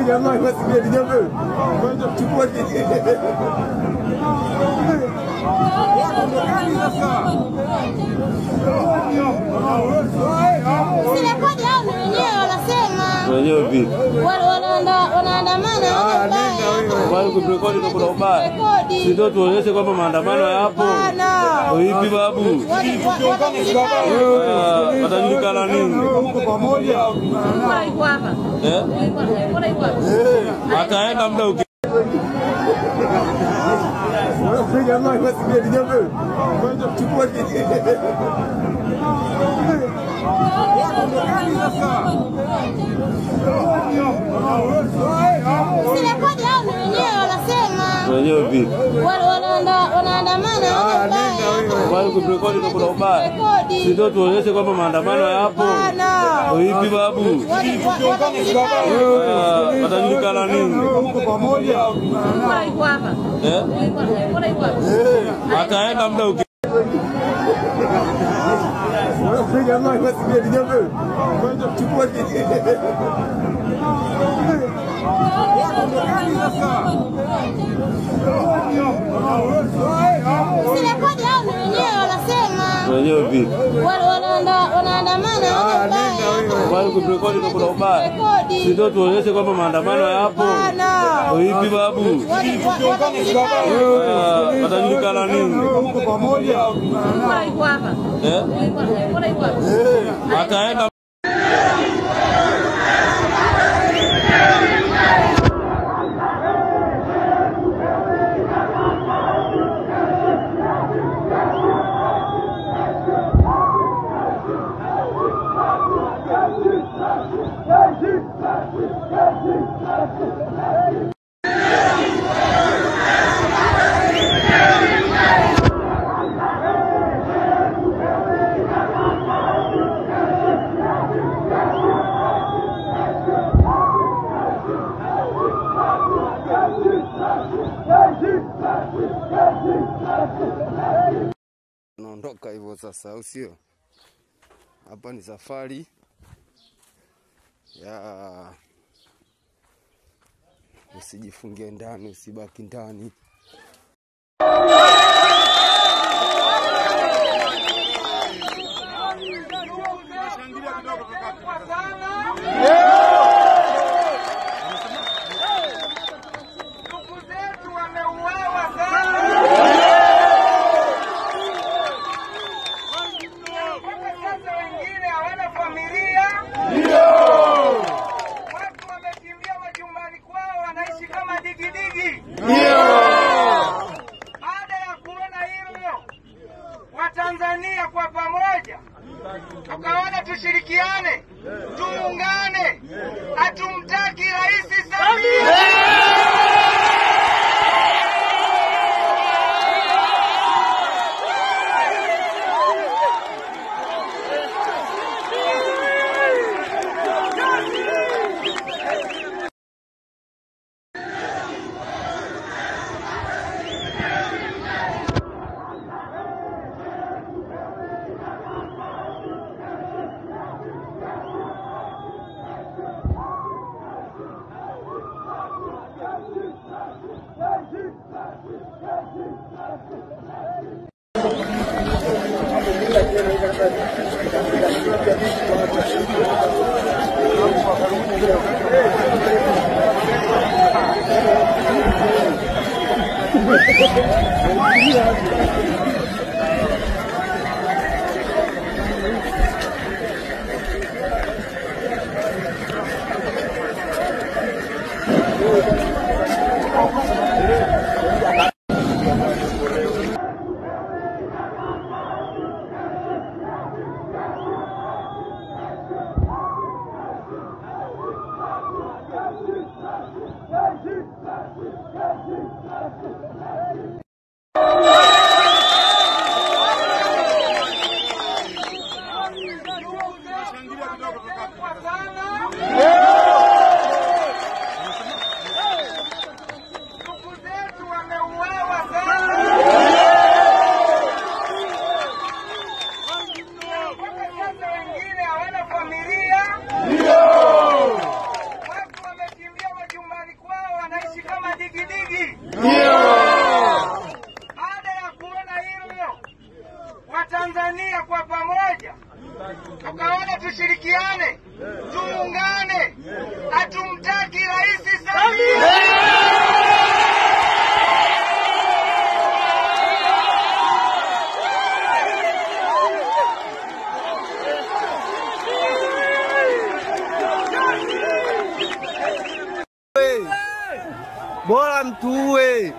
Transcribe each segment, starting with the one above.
Jamaa wasikia jambo. Kwanza chukua kiti. Sile kodi hao wenyewe wanasema. Wenyewe vipi? Wanaandamana Wale kurekodi na kuna ubaya. Si ndio tuonyeshe kwamba maandamano yapo. Vipi babu? Watajulikana nini? Mko pamoja. Iko hapa. Ataenda muda uki. Jamaa wasikia jambo. Kwanza chukua kiti. Sile kodi hao wenyewe wanasema. Wenyewe vipi? Wanaandamana Wale kurekodi na kuna ubaya. Si ndio tuonyeshe kwamba maandamano yapo. Vipi babu? Watajulikana nini? Mko pamoja. Iko hapa. Ataenda muda uki. Jamaa wasikia jambo. Kwanza chukua kiti. Sile kodi hao wenyewe wanasema. Wenyewe vipi? Wanaandamana Wale kurekodi na kuna ubaya. Si ndio tuonyeshe kwamba maandamano yapo. Vipi babu? Watajulikana nini? Mko pamoja. iko hapa. Ataenda naondoka hivyo sasa, au sio? Hapa ni safari ya usijifungie ndani, usibaki ndani. Tanzania kwa pamoja tukaona tushirikiane, tuungane, hatumtaki Rais Samia. Watu wamekimbia majumbani. Bora mtuue.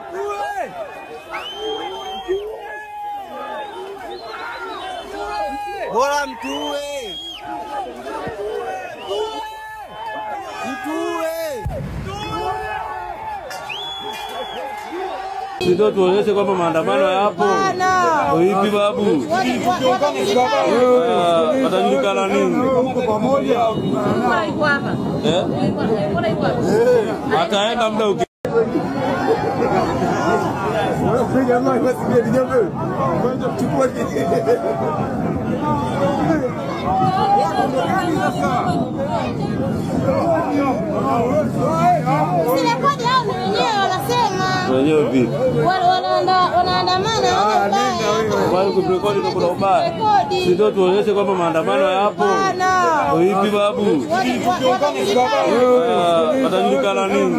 Bora mtuue. Mtuue. Sio tuonyeshe kwamba maandamano yapo. Vipi babu? Watajulikana nini? Ataenda muda uki. Jamaa wasikie jambo. Kwanza chukua kiti. Sirekodi hao ni wenyewe wanasema. Wenyewe vipi? Wanaandamana Wale kurekodi kuna ubaya. Sio tuonyeshe kwamba maandamano yapo. Vipi babu? Watajulikana nini?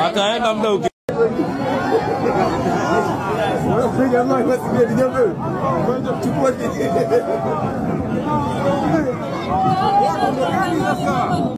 Ataenda muda uki. Jamaa wasikie jambo. Kwanza chukua kiti.